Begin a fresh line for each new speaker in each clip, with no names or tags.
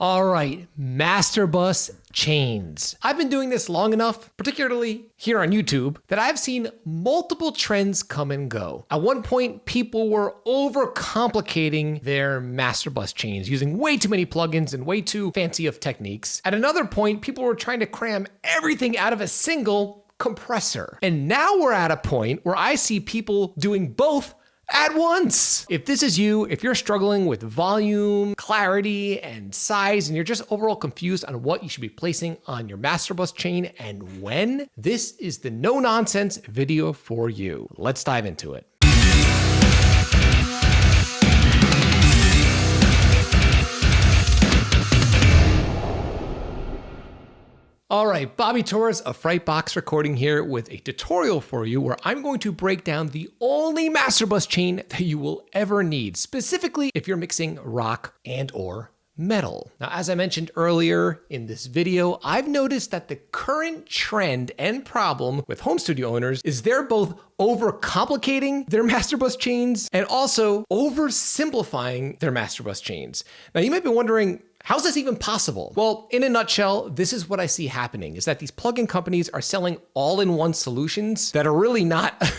All right, master bus chains. I've been doing this long enough, particularly here on YouTube, that I've seen multiple trends come and go. At one point, people were overcomplicating their master bus chains, using way too many plugins and way too fancy of techniques. At another point, people were trying to cram everything out of a single compressor. And now we're at a point where I see people doing both at once. If this is you, if you're struggling with volume, clarity, and size, and you're just overall confused on what you should be placing on your master bus chain and when, this is the no nonsense video for you. Let's dive into it. All right, Bobby Torres of Frightbox Recording here with a tutorial for you where I'm going to break down the only master bus chain that you will ever need, specifically if you're mixing rock and or metal. Now, as I mentioned earlier in this video, I've noticed that the current trend and problem with home studio owners is they're both overcomplicating their master bus chains and also oversimplifying their master bus chains. Now, you might be wondering, how's this even possible? Well, in a nutshell, this is what I see happening, is that these plugin companies are selling all-in-one solutions that are really not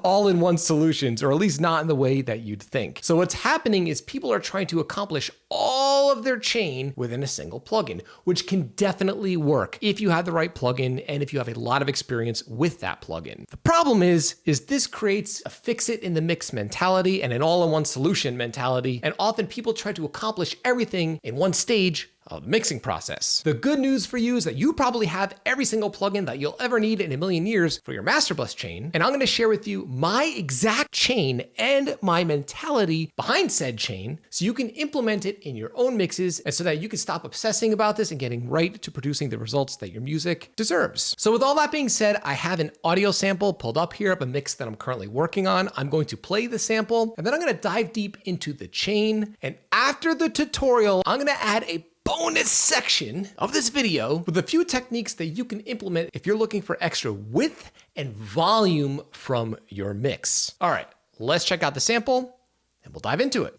all-in-one solutions, or at least not in the way that you'd think. So what's happening is people are trying to accomplish all of their chain within a single plugin, which can definitely work if you have the right plugin and if you have a lot of experience with that plugin. The problem is this creates a fix-it-in-the-mix mentality and an all-in-one solution mentality, and often people try to accomplish everything in one stage of the mixing process. The good news for you is that you probably have every single plugin that you'll ever need in a million years for your master bus chain, and I'm going to share with you my exact chain and my mentality behind said chain so you can implement it in your own mixes and so that you can stop obsessing about this and getting right to producing the results that your music deserves. So with all that being said, I have an audio sample pulled up here of a mix that I'm currently working on. I'm going to play the sample and then I'm going to dive deep into the chain, and after the tutorial, I'm going to add a bonus section of this video with a few techniques that you can implement if you're looking for extra width and volume from your mix. All right, let's check out the sample and we'll dive into it.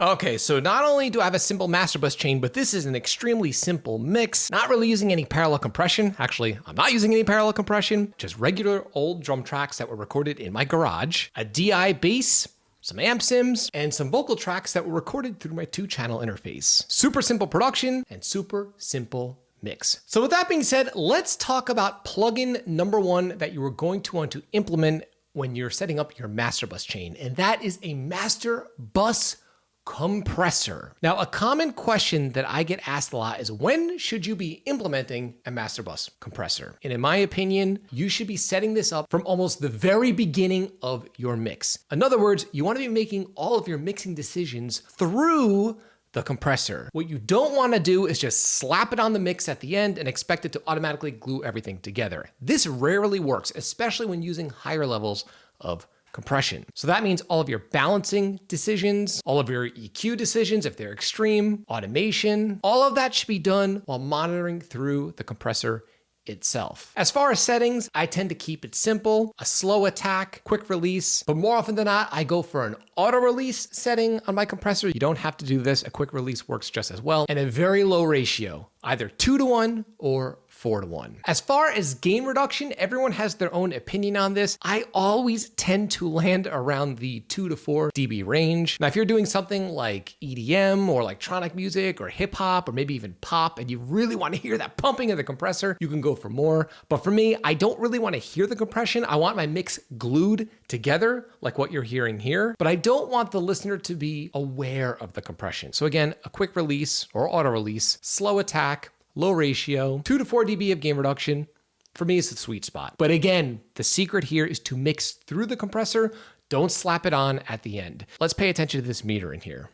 Okay, so not only do I have a simple master bus chain, but this is an extremely simple mix, not really using any parallel compression. Actually, I'm not using any parallel compression, just regular old drum tracks that were recorded in my garage, a DI bass, some amp sims, and some vocal tracks that were recorded through my 2-channel interface. Super simple production and super simple mix. So with that being said, let's talk about plugin number one that you are going to want to implement when you're setting up your master bus chain, and that is a master bus compressor. Now, a common question that I get asked a lot is, when should you be implementing a master bus compressor? And in my opinion, you should be setting this up from almost the very beginning of your mix. In other words, you want to be making all of your mixing decisions through the compressor. What you don't want to do is just slap it on the mix at the end and expect it to automatically glue everything together. This rarely works, especially when using higher levels of compression. So that means all of your balancing decisions, all of your EQ decisions, if they're extreme, automation, all of that should be done while monitoring through the compressor itself. As far as settings, I tend to keep it simple, a slow attack, quick release, but more often than not, I go for an auto release setting on my compressor. You don't have to do this. A quick release works just as well, and a very low ratio, either 2-to-1 or 4-to-1. As far as gain reduction, everyone has their own opinion on this. I always tend to land around the 2 to 4 dB range. Now, if you're doing something like EDM or electronic music or hip hop or maybe even pop, and you really want to hear that pumping of the compressor, you can go for more. But for me, I don't really want to hear the compression. I want my mix glued together like what you're hearing here, but I don't want the listener to be aware of the compression. So again, a quick release or auto release, slow attack, low ratio, 2 to 4 dB of gain reduction, for me, is the sweet spot. But again, the secret here is to mix through the compressor. Don't slap it on at the end. Let's pay attention to this meter in here.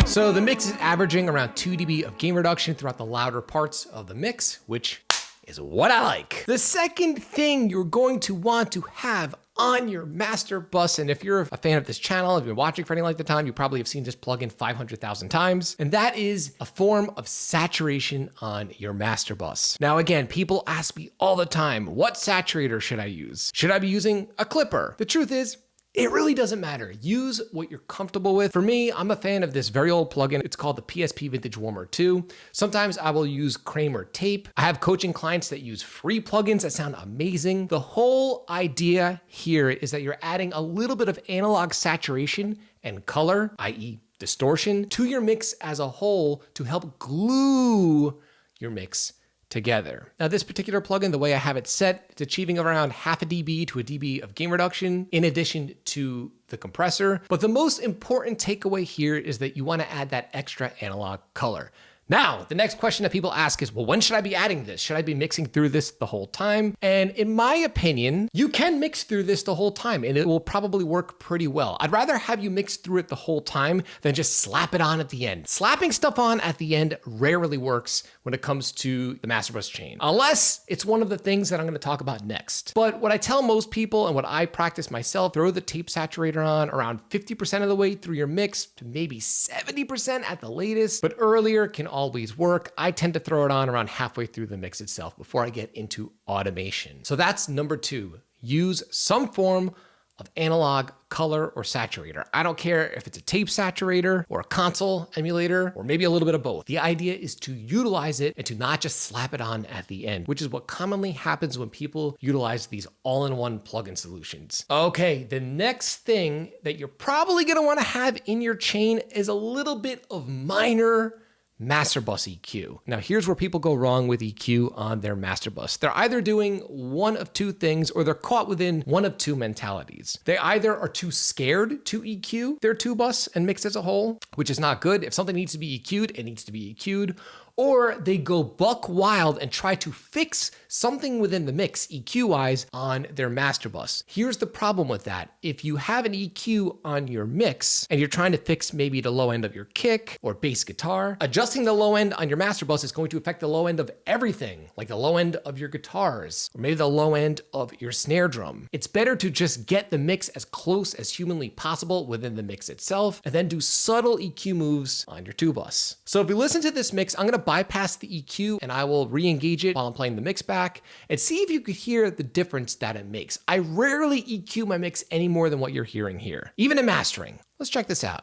So the mix is averaging around 2 dB of gain reduction throughout the louder parts of the mix, which is what I like. The second thing you're going to want to have on your master bus, and if you're a fan of this channel, if you've been watching for any length of time, you probably have seen this plugin 500,000 times, and that is a form of saturation on your master bus. Now again, people ask me all the time, what saturator should I use? Should I be using a clipper? The truth is, it really doesn't matter. Use what you're comfortable with. For me, I'm a fan of this very old plugin. It's called the PSP Vintage Warmer 2. Sometimes I will use Kramer tape. I have coaching clients that use free plugins that sound amazing. The whole idea here is that you're adding a little bit of analog saturation and color, i.e. distortion, to your mix as a whole to help glue your mix together. Now this particular plugin, the way I have it set, it's achieving around half a dB to a dB of gain reduction in addition to the compressor. But the most important takeaway here is that you want to add that extra analog color. Now, the next question that people ask is, well, when should I be adding this? Should I be mixing through this the whole time? And in my opinion, you can mix through this the whole time and it will probably work pretty well. I'd rather have you mix through it the whole time than just slap it on at the end. Slapping stuff on at the end rarely works when it comes to the master bus chain, unless it's one of the things that I'm going to talk about next. But what I tell most people and what I practice myself, throw the tape saturator on around 50% of the way through your mix to maybe 70% at the latest, but earlier can always work. I tend to throw it on around halfway through the mix itself before I get into automation. So that's number 2. Use some form of analog color or saturator. I don't care if it's a tape saturator or a console emulator or maybe a little bit of both. The idea is to utilize it and to not just slap it on at the end, which is what commonly happens when people utilize these all-in-one plugin solutions. Okay, the next thing that you're probably gonna wanna have in your chain is a little bit of minor master bus EQ. Now here's where people go wrong with EQ on their master bus. They're either doing one of two things or they're caught within one of two mentalities. They either are too scared to EQ their two bus and mix as a whole, which is not good. If something needs to be EQ'd, it needs to be EQ'd. Or they go buck wild and try to fix something within the mix EQ-wise on their master bus. Here's the problem with that. If you have an EQ on your mix and you're trying to fix maybe the low end of your kick or bass guitar, adjusting the low end on your master bus is going to affect the low end of everything, like the low end of your guitars, or maybe the low end of your snare drum. It's better to just get the mix as close as humanly possible within the mix itself, and then do subtle EQ moves on your two bus. So if you listen to this mix, I'm gonna bypass the EQ and I will re-engage it while I'm playing the mix back and see if you could hear the difference that it makes. I rarely EQ my mix any more than what you're hearing here, even in mastering. Let's check this out.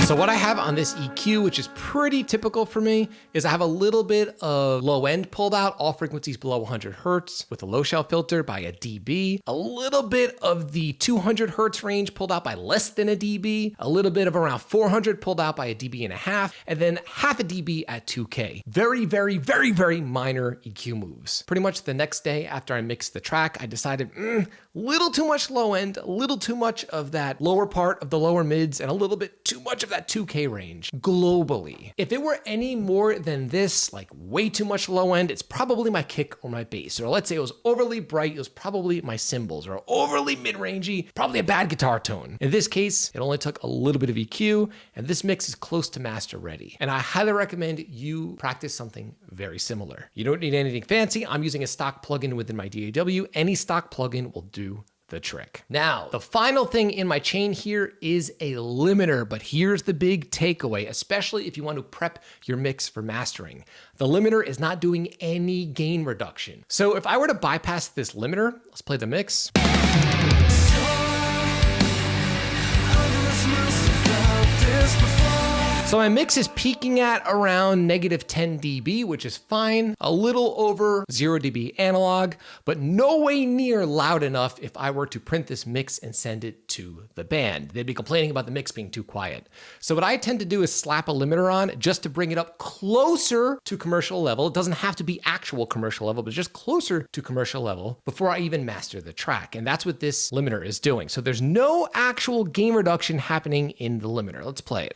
So what I have on this EQ, which is pretty typical for me, is I have a little bit of low end pulled out, all frequencies below 100 Hertz with a low shell filter by a dB, a little bit of the 200 Hertz range pulled out by less than a dB, a little bit of around 400 pulled out by a dB and a half, and then half a dB at 2K. Very, very, very, very minor EQ moves. Pretty much the next day after I mixed the track, I decided, little too much low end, a little too much of that lower part of the lower mids, and a little bit too much of that 2K range globally. If it were any more than this, like way too much low end, it's probably my kick or my bass. Or let's say it was overly bright, it was probably my cymbals, or overly mid-rangey, probably a bad guitar tone. In this case, it only took a little bit of EQ, and this mix is close to master ready. And I highly recommend you practice something very similar. You don't need anything fancy. I'm using a stock plugin within my DAW. Any stock plugin will do the trick. Now, the final thing in my chain here is a limiter, but here's the big takeaway, especially if you want to prep your mix for mastering. The limiter is not doing any gain reduction. So if I were to bypass this limiter, let's play the mix. So my mix is peaking at around -10 dB, which is fine, a little over 0 dB analog, but no way near loud enough if I were to print this mix and send it to the band. They'd be complaining about the mix being too quiet. So what I tend to do is slap a limiter on just to bring it up closer to commercial level. It doesn't have to be actual commercial level, but just closer to commercial level before I even master the track. And that's what this limiter is doing. So there's no actual gain reduction happening in the limiter. Let's play it.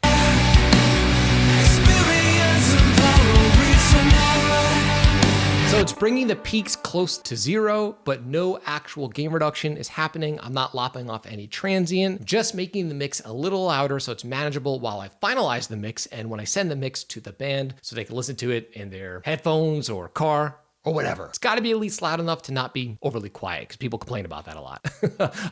So it's bringing the peaks close to 0, but no actual gain reduction is happening. I'm not lopping off any transient, just making the mix a little louder so it's manageable while I finalize the mix and when I send the mix to the band so they can listen to it in their headphones or car or whatever. It's got to be at least loud enough to not be overly quiet because people complain about that a lot.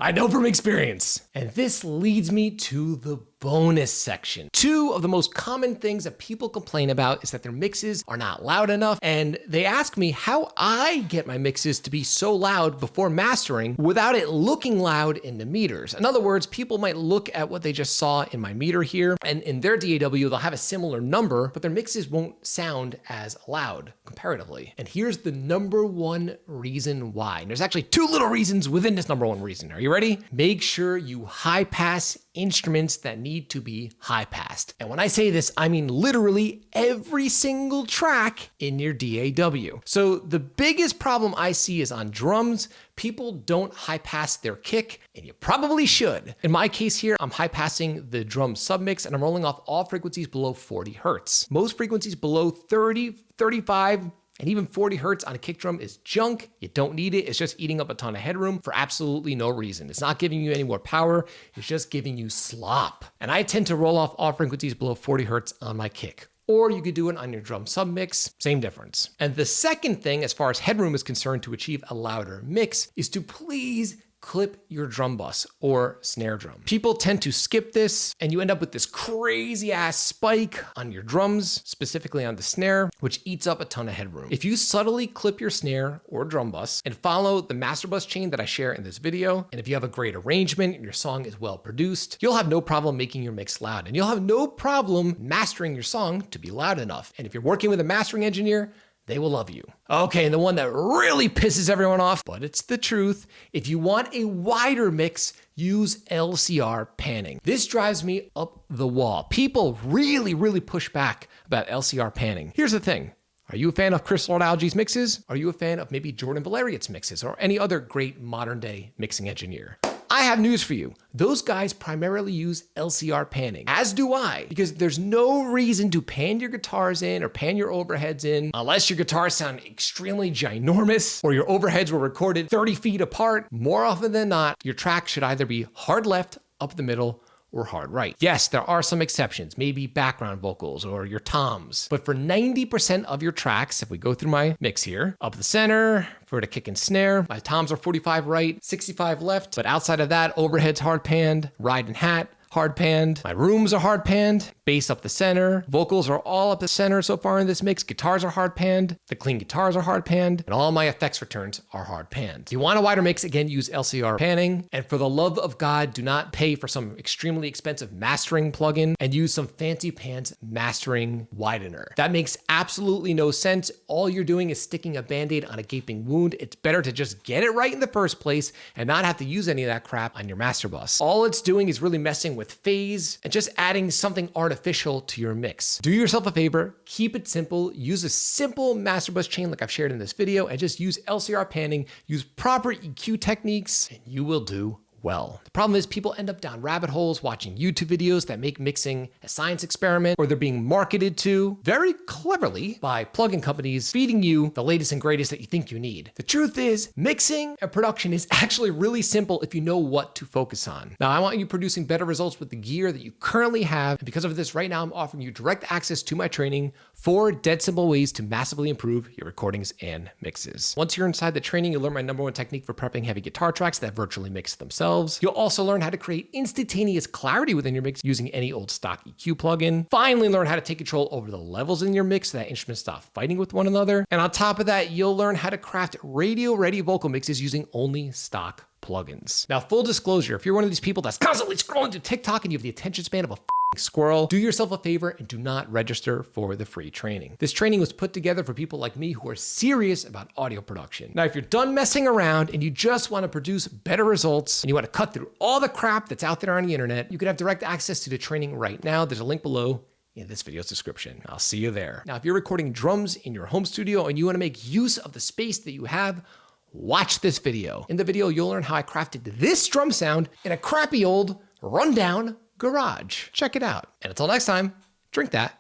I know from experience. And this leads me to the bonus section. Two of the most common things that people complain about is that their mixes are not loud enough, and they ask me how I get my mixes to be so loud before mastering without it looking loud in the meters. In other words, people might look at what they just saw in my meter here, and in their DAW, they'll have a similar number, but their mixes won't sound as loud comparatively. And here's the number one reason why. And there's actually two little reasons within this number one reason. Are you ready? Make sure you high pass instruments that need to be high passed. And when I say this, I mean literally every single track in your DAW. So the biggest problem I see is on drums. People don't high pass their kick, and you probably should. In my case here, I'm high passing the drum submix and I'm rolling off all frequencies below 40 hertz. Most frequencies below 30, 35, and even 40 hertz on a kick drum is junk. You don't need it. It's just eating up a ton of headroom for absolutely no reason. It's not giving you any more power. It's just giving you slop. And I tend to roll off all frequencies below 40 hertz on my kick. Or you could do it on your drum submix, same difference. And the second thing, as far as headroom is concerned to achieve a louder mix, is to please clip your drum bus or snare drum. People tend to skip this and you end up with this crazy ass spike on your drums, specifically on the snare, which eats up a ton of headroom. If you subtly clip your snare or drum bus and follow the master bus chain that I share in this video, and if you have a great arrangement and your song is well produced, you'll have no problem making your mix loud, and you'll have no problem mastering your song to be loud enough. And if you're working with a mastering engineer, they will love you. Okay, and the one that really pisses everyone off, but it's the truth. If you want a wider mix, use LCR panning. This drives me up the wall. People really push back about LCR panning. Here's the thing. Are you a fan of Chris Lord Alge's mixes? Are you a fan of maybe Jordan Valeriot's mixes or any other great modern day mixing engineer? I have news for you. Those guys primarily use LCR panning, as do I, because there's no reason to pan your guitars in or pan your overheads in unless your guitars sound extremely ginormous or your overheads were recorded 30 feet apart. More often than not, your track should either be hard left, up the middle, or hard right. Yes, there are some exceptions, maybe background vocals or your toms, but for 90% of your tracks, if we go through my mix here, up the center, for the kick and snare, my toms are 45 right, 65 left, but outside of that, overheads hard panned, ride and hat, hard panned. My rooms are hard panned, bass up the center, vocals are all up the center so far in this mix, guitars are hard panned, the clean guitars are hard panned, and all my effects returns are hard panned. If you want a wider mix, again, use LCR panning, and for the love of God, do not pay for some extremely expensive mastering plugin and use some fancy pants mastering widener. That makes absolutely no sense. All you're doing is sticking a band-aid on a gaping wound. It's better to just get it right in the first place and not have to use any of that crap on your master bus. All it's doing is really messing with phase and just adding something artificial to your mix. Do yourself a favor, keep it simple, use a simple master bus chain like I've shared in this video, and just use LCR panning, use proper EQ techniques, and you will do well. The problem is people end up down rabbit holes watching YouTube videos that make mixing a science experiment, or they're being marketed to very cleverly by plugin companies feeding you the latest and greatest that you think you need. The truth is, mixing and production is actually really simple if you know what to focus on. Now, I want you producing better results with the gear that you currently have, and because of this, right now I'm offering you direct access to my training, 4 dead simple ways to massively improve your recordings and mixes. Once you're inside the training, you'll learn my number one technique for prepping heavy guitar tracks that virtually mix themselves. You'll also learn how to create instantaneous clarity within your mix using any old stock EQ plugin. Finally, learn how to take control over the levels in your mix so that instruments stop fighting with one another. And on top of that, you'll learn how to craft radio-ready vocal mixes using only stock plugins. Now, full disclosure, if you're one of these people that's constantly scrolling through TikTok and you have the attention span of a squirrel, do yourself a favor and do not register for the free training. This training was put together for people like me who are serious about audio production. Now, if you're done messing around and you just want to produce better results and you want to cut through all the crap that's out there on the internet, you can have direct access to the training right now. There's a link below in this video's description. I'll see you there. Now, if you're recording drums in your home studio and you want to make use of the space that you have, watch this video. In the video, you'll learn how I crafted this drum sound in a crappy old rundown garage. Check it out. And until next time, drink that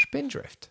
Spindrift.